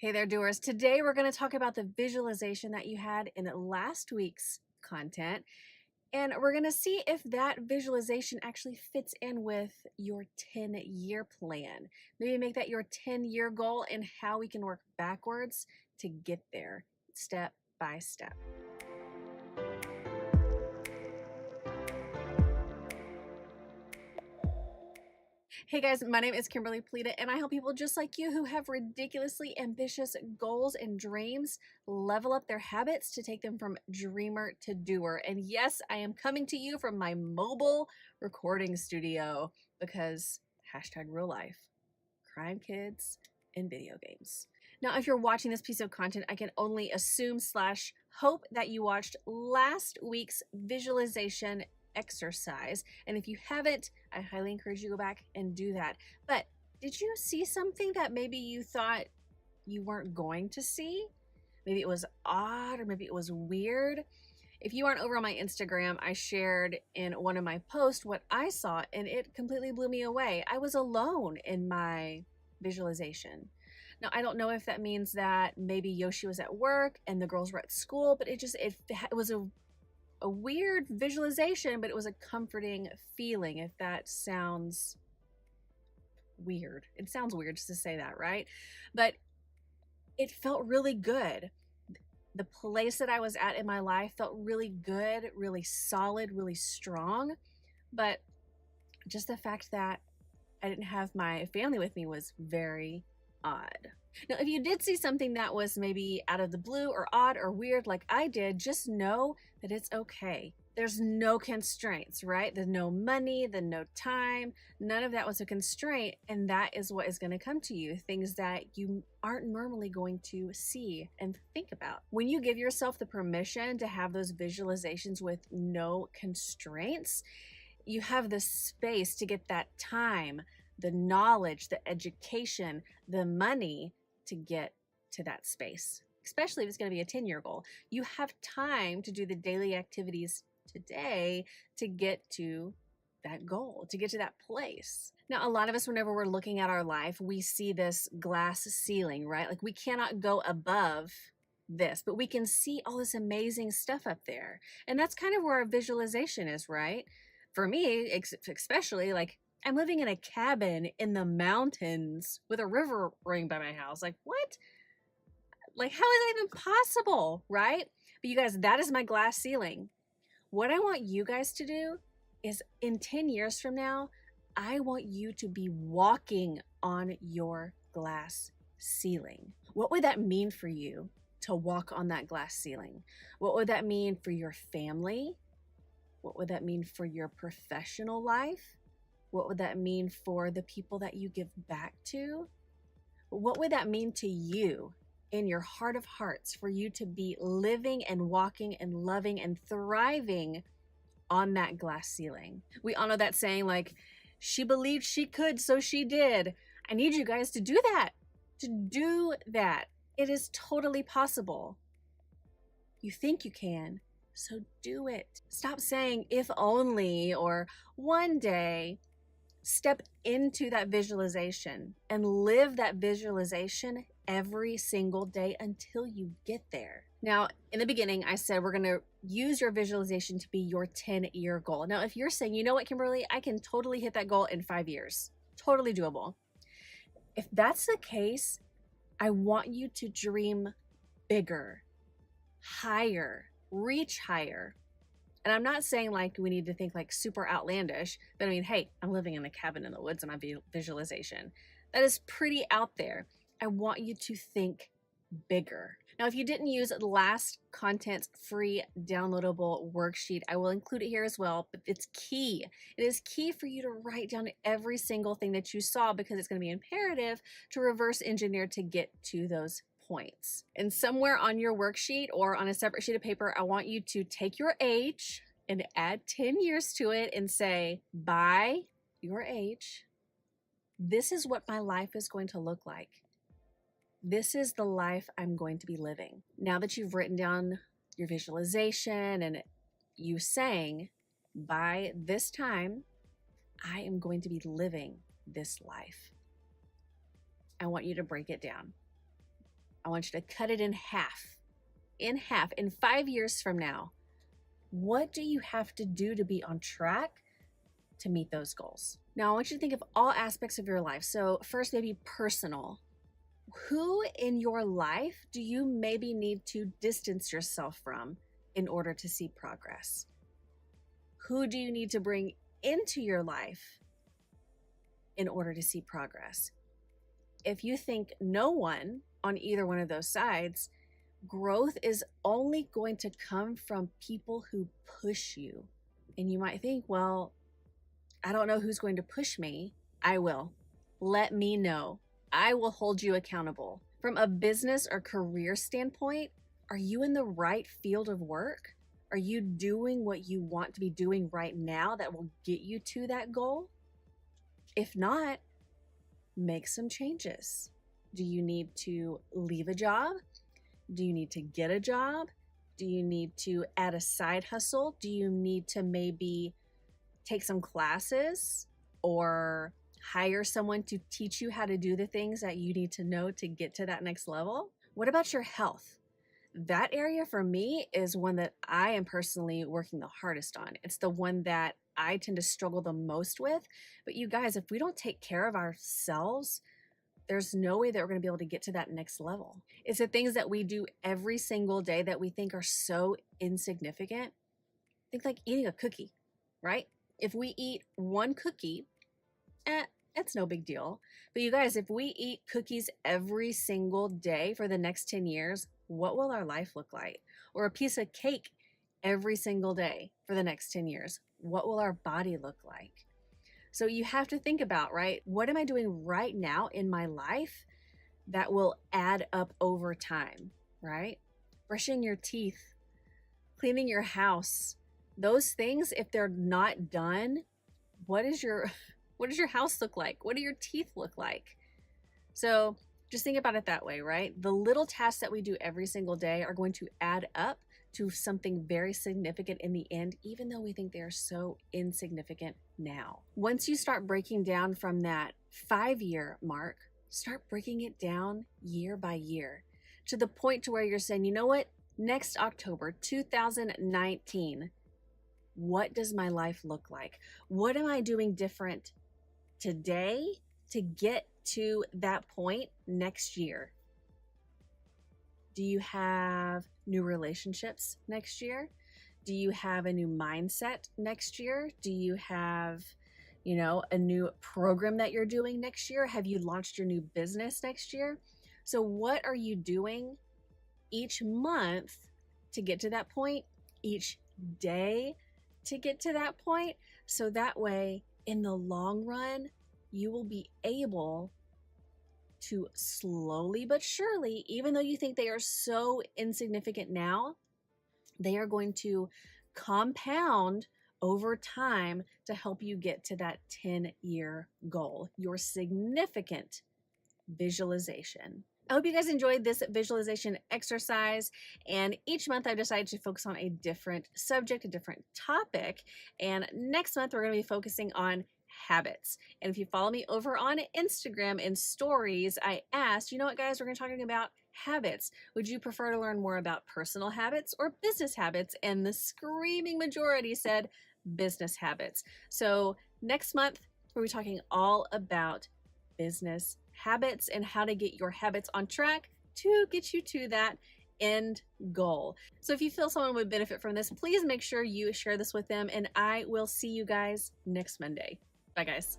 Hey there, doers. Today we're going to talk about the visualization that you had in last week's content, and we're going to see if that visualization actually fits in with your 10-year plan. Maybe make that your 10-year goal and how we can work backwards to get there, step by step. Hey guys, my name is Kimberly Pulito, and I help people just like you who have ridiculously ambitious goals and dreams level up their habits to take them from dreamer to doer. And yes, I am coming to you from my mobile recording studio because #real life, crime kids, and video games. Now, if you're watching this piece of content, I can only assume / hope that you watched last week's visualization exercise. And if you haven't, I highly encourage you to go back and do that. But did you see something that maybe you thought you weren't going to see? Maybe it was odd or maybe it was weird. If you aren't over on my Instagram, I shared in one of my posts what I saw and it completely blew me away. I was alone in my visualization. Now, I don't know if that means that maybe Yoshi was at work and the girls were at school, but it was a weird visualization, but it was a comforting feeling, if that sounds weird. It sounds weird just to say that, right? But it felt really good. The place that I was at in my life felt really good, really solid, really strong. But just the fact that I didn't have my family with me was very odd. Now, if you did see something that was maybe out of the blue or odd or weird like I did, just know that it's okay. There's no constraints, right? There's no money, there's no time. None of that was a constraint, and that is what is going to come to you, things that you aren't normally going to see and think about. When you give yourself the permission to have those visualizations with no constraints, you have the space to get that time, the knowledge, the education, the money to get to that space, especially if it's going to be a 10-year goal. You have time to do the daily activities today to get to that goal, to get to that place. Now, a lot of us, whenever we're looking at our life, we see this glass ceiling, right? Like we cannot go above this, but we can see all this amazing stuff up there. And that's kind of where our visualization is, right? For me, especially, like, I'm living in a cabin in the mountains with a river running by my house. Like, what? Like, how is that even possible, right? But you guys, that is my glass ceiling. What I want you guys to do is in 10 years from now, I want you to be walking on your glass ceiling. What would that mean for you to walk on that glass ceiling? What would that mean for your family? What would that mean for your professional life? What would that mean for the people that you give back to? What would that mean to you in your heart of hearts for you to be living and walking and loving and thriving on that glass ceiling? We all know that saying, like, she believed she could, so she did. I need you guys to do that, It is totally possible. You think you can, so do it. Stop saying if only or one day. Step into that visualization and live that visualization every single day until you get there. Now, in the beginning, I said we're going to use your visualization to be your 10-year goal. Now, if you're saying, you know what, Kimberly, I can totally hit that goal in 5 years, totally doable. If that's the case, I want you to dream bigger, higher, reach higher. And I'm not saying like we need to think like super outlandish, but I mean, hey, I'm living in a cabin in the woods in my visualization. That is pretty out there. I want you to think bigger. Now, if you didn't use last content's free downloadable worksheet, I will include it here as well, but it's key. It is key for you to write down every single thing that you saw because it's going to be imperative to reverse engineer to get to those points. And somewhere on your worksheet or on a separate sheet of paper, I want you to take your age and add 10 years to it and say, by your age, this is what my life is going to look like. This is the life I'm going to be living. Now that you've written down your visualization and you saying, by this time, I am going to be living this life. I want you to break it down. I want you to cut it in half. In 5 years from now, what do you have to do to be on track to meet those goals? Now, I want you to think of all aspects of your life. So first, maybe personal. Who in your life do you maybe need to distance yourself from in order to see progress? Who do you need to bring into your life in order to see progress? If you think no one on either one of those sides, growth is only going to come from people who push you. And you might think, well, I don't know who's going to push me. I will. Let me know. I will hold you accountable. From a business or career standpoint, are you in the right field of work? Are you doing what you want to be doing right now that will get you to that goal? If not, make some changes. Do you need to leave a job? Do you need to get a job? Do you need to add a side hustle? Do you need to maybe take some classes or hire someone to teach you how to do the things that you need to know to get to that next level? What about your health? That area for me is one that I am personally working the hardest on. It's the one that I tend to struggle the most with. But you guys, if we don't take care of ourselves, there's no way that we're going to be able to get to that next level. It's the things that we do every single day that we think are so insignificant. Think like eating a cookie, right? If we eat one cookie, it's no big deal. But you guys, if we eat cookies every single day for the next 10 years, what will our life look like? Or a piece of cake every single day for the next 10 years, what will our body look like? So you have to think about, right? What am I doing right now in my life that will add up over time, right? Brushing your teeth, cleaning your house, those things, if they're not done, what does your house look like? What do your teeth look like? So just think about it that way, right? The little tasks that we do every single day are going to add up to something very significant in the end, even though we think they are so insignificant now. Once you start breaking down from that 5-year mark, start breaking it down year by year to the point to where you're saying, you know what? Next October 2019, what does my life look like? What am I doing different today to get to that point next year? Do you have new relationships next year? Do you have a new mindset next year? Do you have, a new program that you're doing next year? Have you launched your new business next year? So what are you doing each month to get to that point, each day to get to that point? So that way, in the long run, you will be able to slowly but surely, even though you think they are so insignificant now, they are going to compound over time to help you get to that 10-year goal, your significant visualization. I hope you guys enjoyed this visualization exercise, and each month I've decided to focus on a different subject, a different topic, and next month we're going to be focusing on habits. And if you follow me over on Instagram in stories, I asked, you know what guys, we're going to be talking about habits. Would you prefer to learn more about personal habits or business habits? And the screaming majority said business habits. So next month, we'll be talking all about business habits and how to get your habits on track to get you to that end goal. So if you feel someone would benefit from this, please make sure you share this with them, and I will see you guys next Monday. Bye guys.